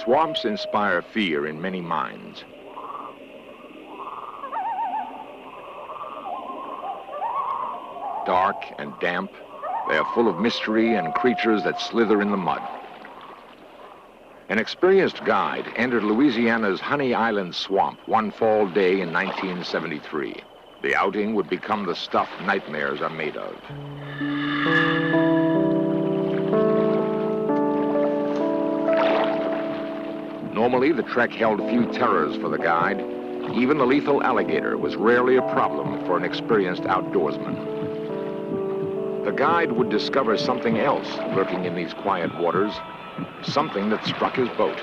Swamps inspire fear in many minds. Dark and damp, they are full of mystery and creatures that slither in the mud. An experienced guide entered Louisiana's Honey Island swamp one fall day in 1973. The outing would become the stuff nightmares are made of. Normally, the trek held few terrors for the guide. Even the lethal alligator was rarely a problem for an experienced outdoorsman. The guide would discover something else lurking in these quiet waters, something that struck his boat.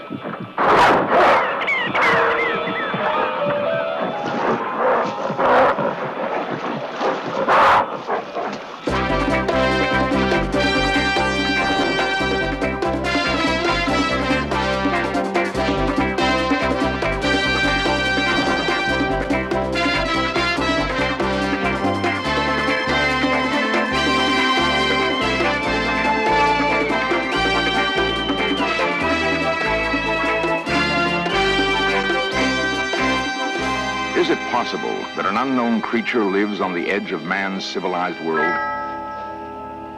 Is it possible that an unknown creature lives on the edge of man's civilized world?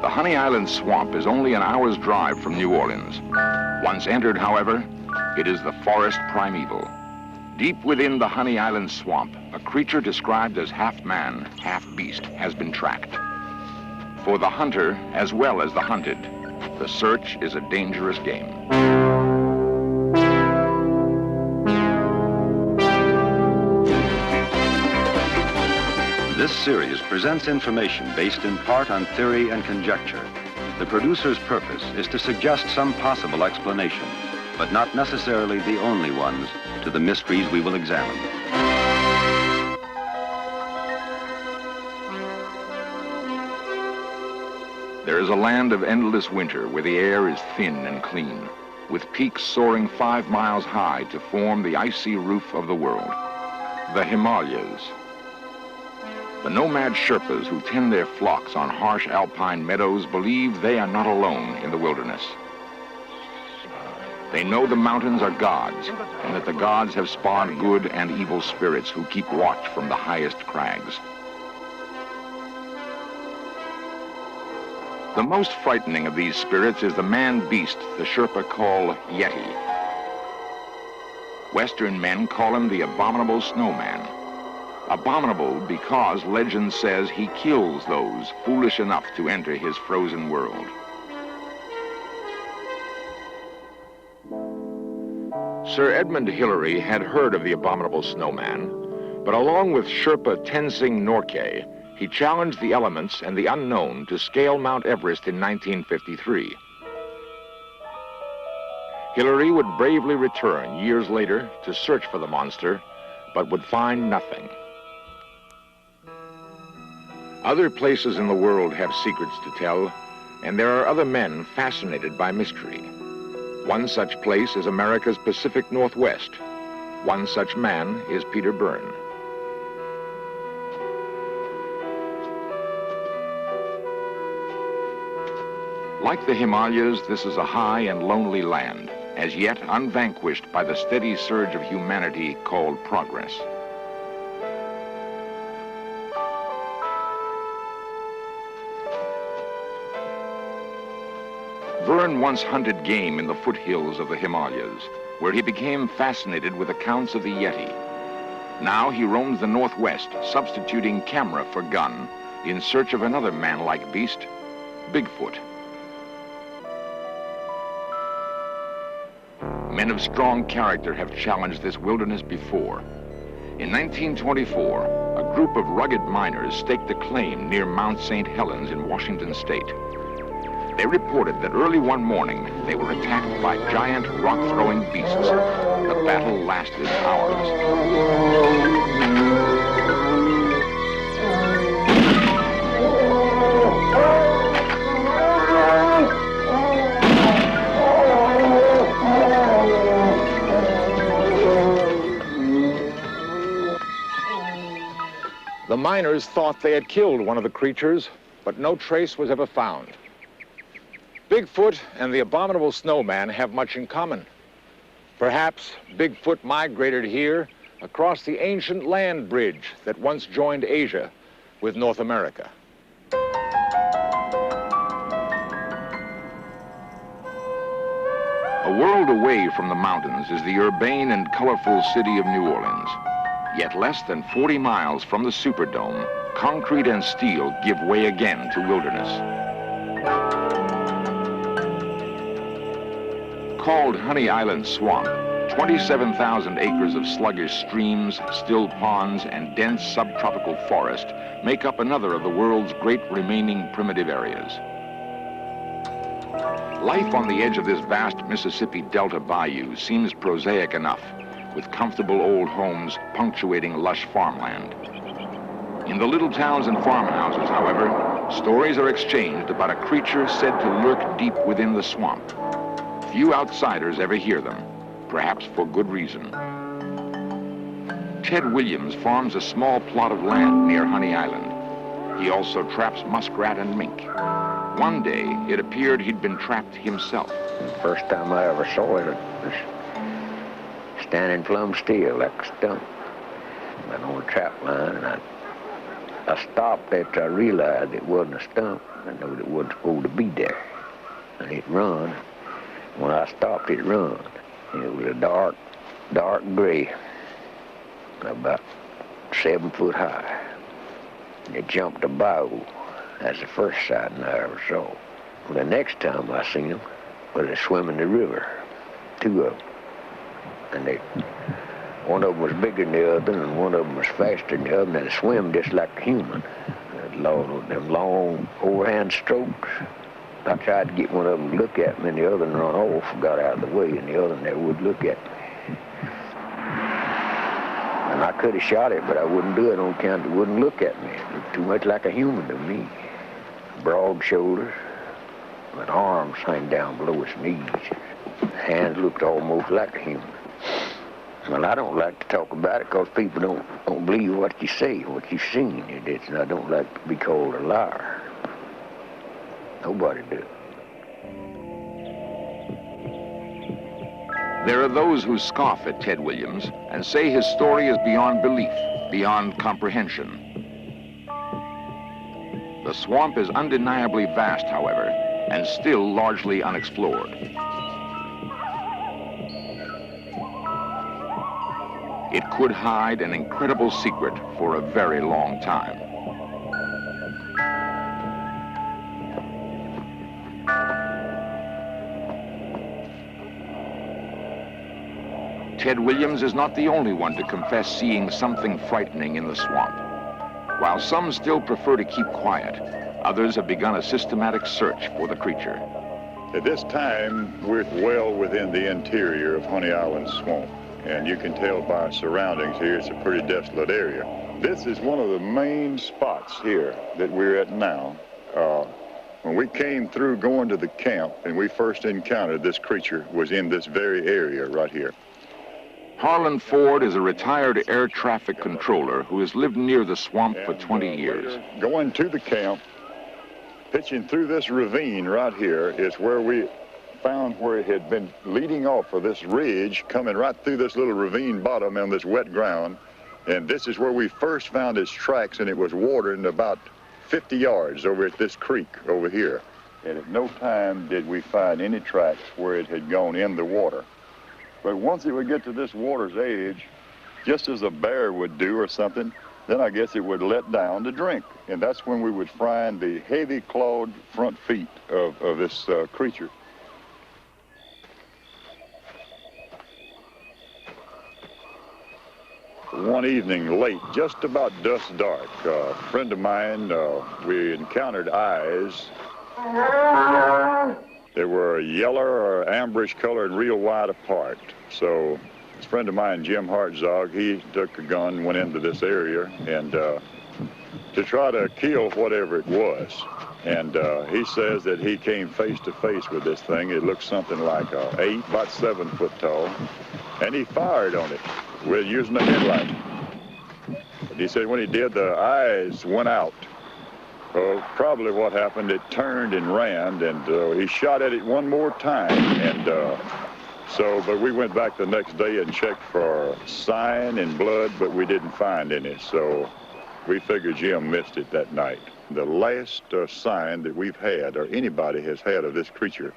The Honey Island swamp is only an hour's drive from New Orleans. Once entered, however, it is the forest primeval. Deep within the Honey Island swamp, a creature described as half man, half beast has been tracked. For the hunter, as well as the hunted, the search is a dangerous game. This series presents information based in part on theory and conjecture. The producer's purpose is to suggest some possible explanations, but not necessarily the only ones, to the mysteries we will examine. There is a land of endless winter where the air is thin and clean, with peaks soaring 5 miles high to form the icy roof of the world, the Himalayas. The nomad Sherpas who tend their flocks on harsh alpine meadows believe they are not alone in the wilderness. They know the mountains are gods, and that the gods have spawned good and evil spirits who keep watch from the highest crags. The most frightening of these spirits is the man-beast the Sherpa call Yeti. Western men call him the abominable snowman. Abominable because legend says he kills those foolish enough to enter his frozen world. Sir Edmund Hillary had heard of the abominable snowman, but along with Sherpa Tenzing Norgay, he challenged the elements and the unknown to scale Mount Everest in 1953. Hillary would bravely return years later to search for the monster, but would find nothing. Other places in the world have secrets to tell, and there are other men fascinated by mystery. One such place is America's Pacific Northwest. One such man is Peter Byrne. Like the Himalayas, this is a high and lonely land, as yet unvanquished by the steady surge of humanity called progress. Byrne once hunted game in the foothills of the Himalayas, where he became fascinated with accounts of the Yeti. Now he roams the Northwest, substituting camera for gun, in search of another man-like beast, Bigfoot. Men of strong character have challenged this wilderness before. In 1924, a group of rugged miners staked a claim near Mount St. Helens in Washington state. They reported that early one morning, they were attacked by giant rock-throwing beasts. The battle lasted hours. The miners thought they had killed one of the creatures, but no trace was ever found. Bigfoot and the abominable snowman have much in common. Perhaps Bigfoot migrated here across the ancient land bridge that once joined Asia with North America. A world away from the mountains is the urbane and colorful city of New Orleans. Yet less than 40 miles from the Superdome, concrete and steel give way again to wilderness. Called Honey Island Swamp, 27,000 acres of sluggish streams, still ponds, and dense subtropical forest make up another of the world's great remaining primitive areas. Life on the edge of this vast Mississippi Delta bayou seems prosaic enough, with comfortable old homes punctuating lush farmland. In the little towns and farmhouses, however, stories are exchanged about a creature said to lurk deep within the swamp. Few outsiders ever hear them, perhaps for good reason. Ted Williams farms a small plot of land near Honey Island. He also traps muskrat and mink. One day, it appeared he'd been trapped himself. The first time I ever saw it, was standing plumb still like a stump. Went on a trap line, and I stopped after I realized it wasn't a stump. I knew it wasn't supposed to be there. And it run. When I stopped, it run. And it was a dark gray, about 7 foot high. And it jumped a bayou. That's the first sighting I ever saw. Well, the next time I seen them, was they swimming the river, 2 of them. And one of them was bigger than the other, and one of them was faster than the other, and they swim just like a human. Them long overhand strokes. I tried to get one of them to look at me, and the other one run off, got out of the way, and the other one never would look at me. And I could have shot it, but I wouldn't do it on account it wouldn't look at me. It looked too much like a human to me. Broad shoulders, with arms hang down below his knees. Hands looked almost like a human. Well, I don't like to talk about it because people don't believe what you say, what you've seen. And I don't like to be called a liar. Nobody does. There are those who scoff at Ted Williams and say his story is beyond belief, beyond comprehension. The swamp is undeniably vast, however, and still largely unexplored. It could hide an incredible secret for a very long time. Ted Williams is not the only one to confess seeing something frightening in the swamp. While some still prefer to keep quiet, others have begun a systematic search for the creature. At this time, we're well within the interior of Honey Island Swamp, and you can tell by our surroundings here, it's a pretty desolate area. This is one of the main spots here that we're at now. When we came through going to the camp and we first encountered this creature was in this very area right here. Harlan Ford is a retired air traffic controller who has lived near the swamp for 20 years. Going to the camp, pitching through this ravine right here is where we found where it had been leading off of this ridge, coming right through this little ravine bottom on this wet ground. And this is where we first found its tracks, and it was watering about 50 yards over at this creek over here. And at no time did we find any tracks where it had gone in the water. But once it would get to this water's edge, just as a bear would do or something, then I guess it would let down to drink. And that's when we would find the heavy clawed front feet of this creature. One evening late, just about dusk dark, a friend of mine, we encountered eyes. They were yellow or amberish colored, real wide apart. So this friend of mine, Jim Hartzog, he took a gun, went into this area, and to try to kill whatever it was. And he says that he came face to face with this thing. It looked something like about 7 foot tall, and he fired on it with using a headlight. But he said when he did, the eyes went out. Probably what happened, it turned and ran, and he shot at it one more time, and So, but we went back the next day and checked for sign and blood, but we didn't find any. So we figured Jim missed it that night. The last sign that we've had, or anybody has had, of this creature,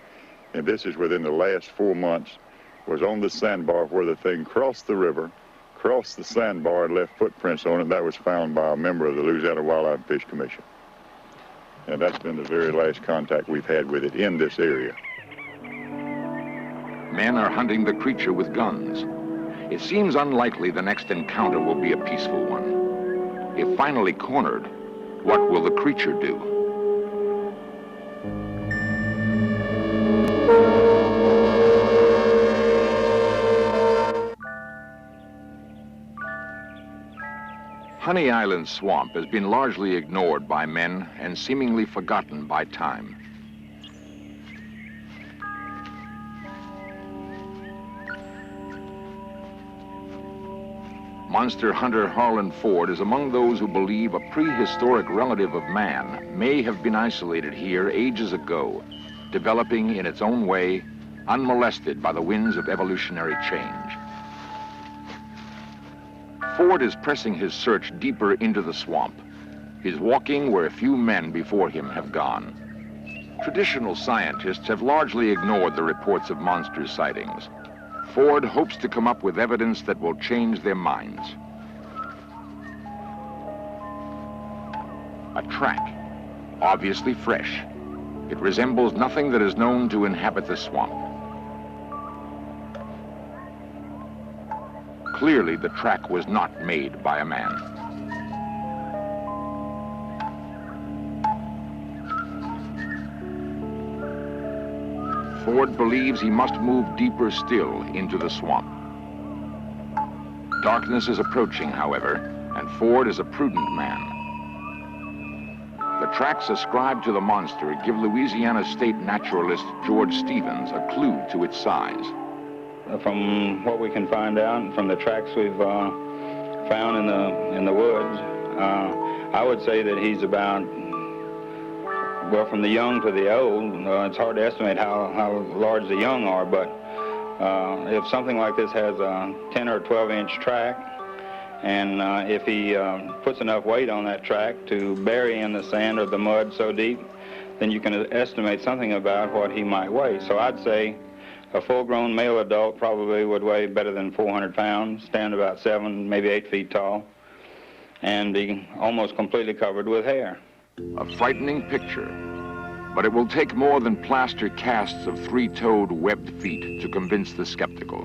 and this is within the last 4 months, was on the sandbar where the thing crossed the river, crossed the sandbar and left footprints on it. That was found by a member of the Louisiana Wildlife and Fish Commission. And that's been the very last contact we've had with it in this area. Men are hunting the creature with guns. It seems unlikely the next encounter will be a peaceful one. If finally cornered, what will the creature do? Honey Island Swamp has been largely ignored by men and seemingly forgotten by time. Monster hunter Harlan Ford is among those who believe a prehistoric relative of man may have been isolated here ages ago, developing in its own way, unmolested by the winds of evolutionary change. Ford is pressing his search deeper into the swamp. He's walking where a few men before him have gone. Traditional scientists have largely ignored the reports of monster sightings. Ford hopes to come up with evidence that will change their minds. A track, obviously fresh. It resembles nothing that is known to inhabit the swamp. Clearly, the track was not made by a man. Ford believes he must move deeper still into the swamp. Darkness is approaching, however, and Ford is a prudent man. The tracks ascribed to the monster give Louisiana state naturalist George Stevens a clue to its size. From what we can find out, from the tracks we've found in the woods, I would say that he's about, well, from the young to the old. It's hard to estimate how large the young are, but if something like this has a 10 or 12-inch track, and if he puts enough weight on that track to bury in the sand or the mud so deep, then you can estimate something about what he might weigh. So I'd say a full-grown male adult probably would weigh better than 400 pounds, stand about 7, maybe 8 feet tall, and be almost completely covered with hair. A frightening picture, but it will take more than plaster casts of three-toed webbed feet to convince the skeptical.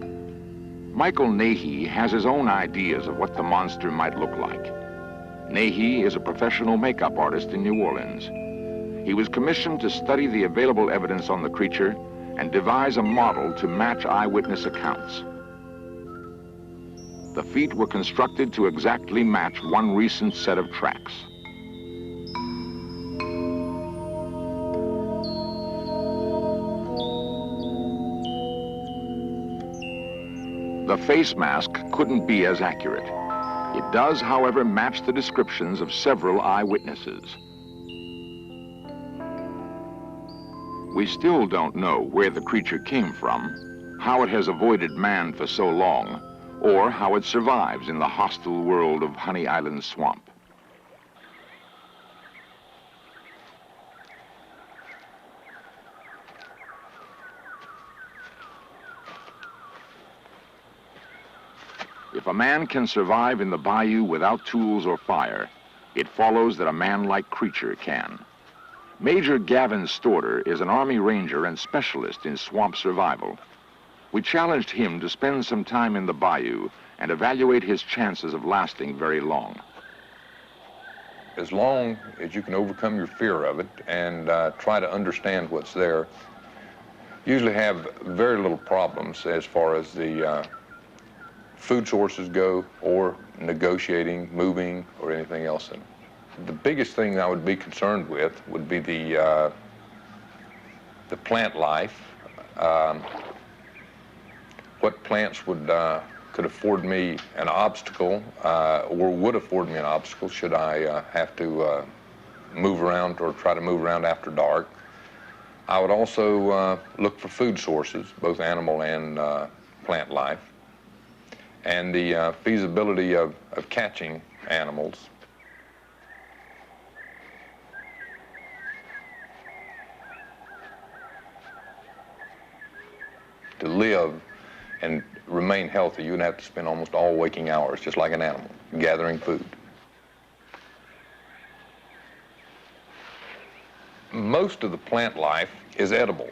Michael Nahey has his own ideas of what the monster might look like. Nahey is a professional makeup artist in New Orleans. He was commissioned to study the available evidence on the creature and devise a model to match eyewitness accounts. The feet were constructed to exactly match one recent set of tracks. The face mask couldn't be as accurate. It does, however, match the descriptions of several eyewitnesses. We still don't know where the creature came from, how it has avoided man for so long, or how it survives in the hostile world of Honey Island Swamp. If a man can survive in the bayou without tools or fire, it follows that a man-like creature can. Major Gavin Storter is an Army Ranger and specialist in swamp survival. We challenged him to spend some time in the bayou and evaluate his chances of lasting very long. As long as you can overcome your fear of it and try to understand what's there, you usually have very little problems as far as the food sources go, or negotiating, moving, or anything else. And the biggest thing I would be concerned with would be the plant life. What plants could afford me an obstacle, or would afford me an obstacle should I have to move around or try to move around after dark. I would also look for food sources, both animal and plant life, and the feasibility of catching animals. To live and remain healthy, you'd have to spend almost all waking hours, just like an animal, gathering food. Most of the plant life is edible,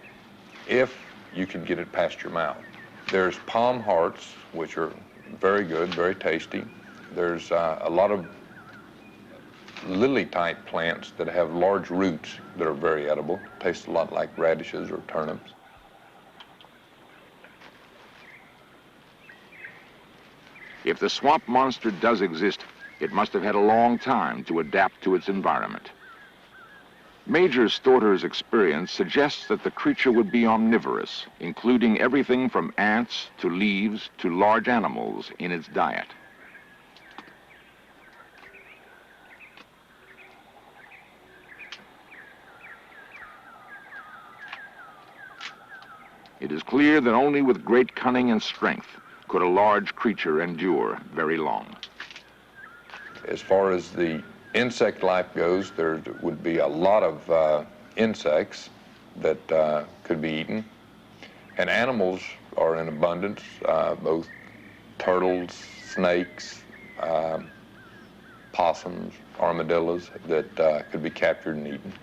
if you can get it past your mouth. There's palm hearts, which are very good, very tasty. There's a lot of lily-type plants that have large roots that are very edible. Taste a lot like radishes or turnips. If the swamp monster does exist, it must have had a long time to adapt to its environment. Major Storter's experience suggests that the creature would be omnivorous, including everything from ants to leaves to large animals in its diet. It is clear that only with great cunning and strength could a large creature endure very long. As far as the insect life goes, there would be a lot of insects that could be eaten. And animals are in abundance, both turtles, snakes, possums, armadillos that could be captured and eaten.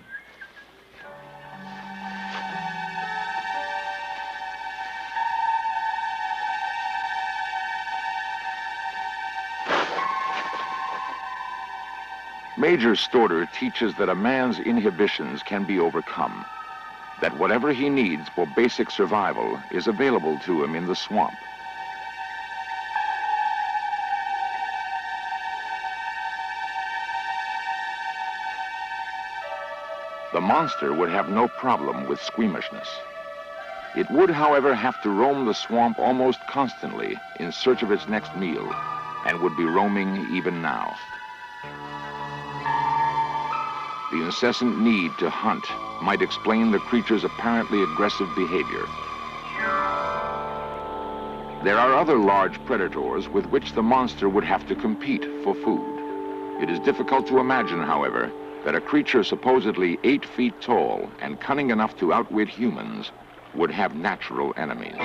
Major Storter teaches that a man's inhibitions can be overcome, that whatever he needs for basic survival is available to him in the swamp. The monster would have no problem with squeamishness. It would, however, have to roam the swamp almost constantly in search of its next meal, and would be roaming even now. The incessant need to hunt might explain the creature's apparently aggressive behavior. There are other large predators with which the monster would have to compete for food. It is difficult to imagine, however, that a creature supposedly 8 feet tall and cunning enough to outwit humans would have natural enemies.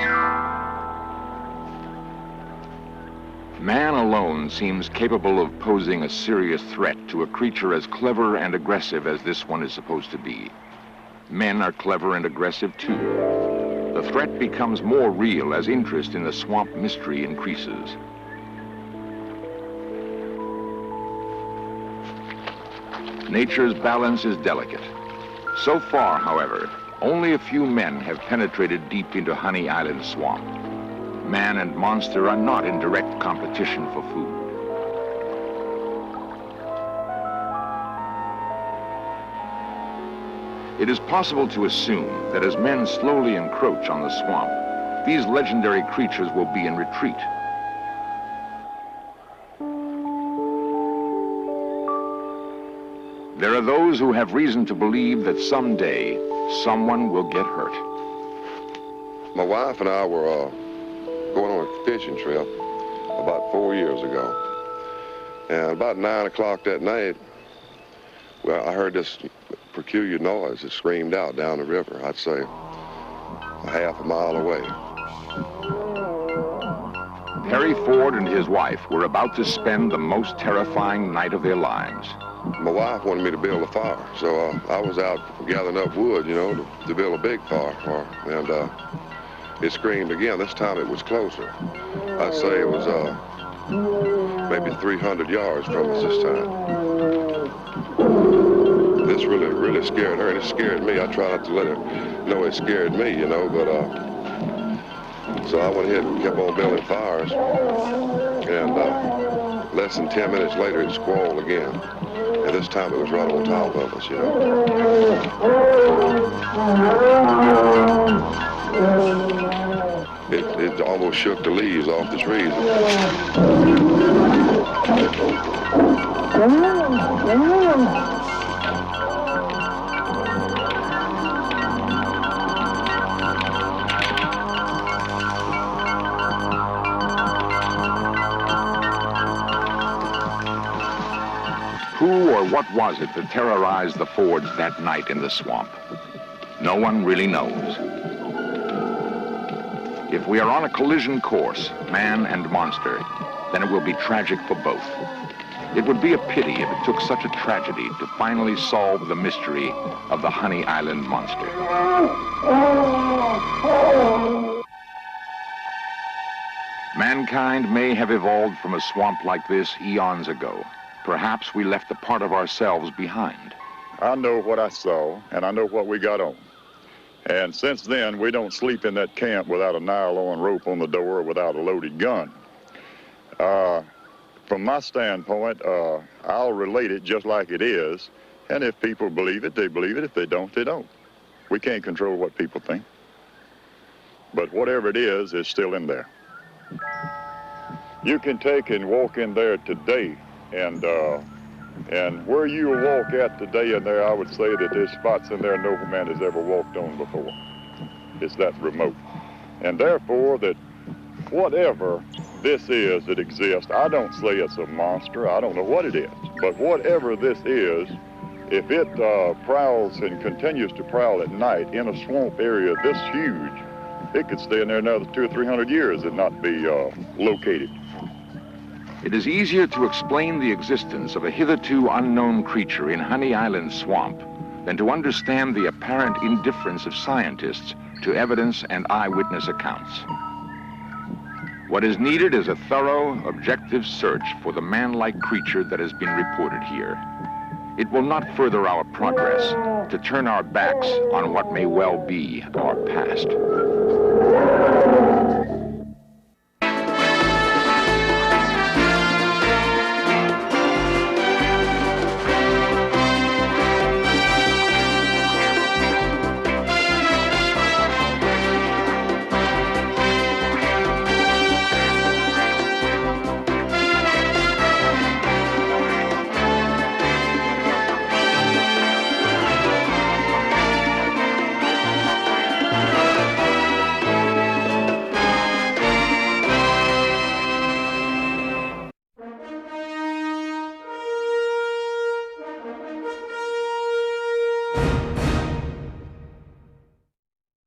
Man alone seems capable of posing a serious threat to a creature as clever and aggressive as this one is supposed to be. Men are clever and aggressive too. The threat becomes more real as interest in the swamp mystery increases. Nature's balance is delicate. So far, however, only a few men have penetrated deep into Honey Island swamp. Man and monster are not in direct competition for food. It is possible to assume that as men slowly encroach on the swamp, these legendary creatures will be in retreat. There are those who have reason to believe that someday someone will get hurt. My wife and I were going on a fishing trip about 4 years ago. And about 9 o'clock that night, well, I heard this peculiar noise that screamed out down the river, I'd say a half a mile away. Harry Ford and his wife were about to spend the most terrifying night of their lives. My wife wanted me to build a fire, so I was out gathering up wood, you know, to build a big fire. And it screamed again. This time it was closer. I'd say it was maybe 300 yards from us this time. This really scared her, and it scared me. I tried not to let her know it scared me, you know, but so I went ahead and kept on building fires, and less than 10 minutes later it squalled again, and this time it was right on top of us, you know. It almost shook the leaves off the trees. what was it that terrorized the Fords that night in the swamp? No one really knows. If we are on a collision course, man and monster, then it will be tragic for both. It would be a pity if it took such a tragedy to finally solve the mystery of the Honey Island monster. Mankind may have evolved from a swamp like this eons ago. Perhaps we left a part of ourselves behind. I know what I saw, and I know what we got on. And since then, we don't sleep in that camp without a nylon rope on the door or without a loaded gun. From my standpoint, I'll relate it just like it is. And if people believe it, they believe it. If they don't, they don't. We can't control what people think. But whatever it is still in there. You can take and walk in there today, and where you walk at today in there, I would say that there's spots in there no man has ever walked on before. It's that remote. And therefore, that whatever this is that exists, I don't say it's a monster. I don't know what it is. But whatever this is, if it prowls and continues to prowl at night in a swamp area this huge, it could stay in there another 200 or 300 years and not be located. It is easier to explain the existence of a hitherto unknown creature in Honey Island swamp than to understand the apparent indifference of scientists to evidence and eyewitness accounts. What is needed is a thorough, objective search for the man-like creature that has been reported here. It will not further our progress to turn our backs on what may well be our past.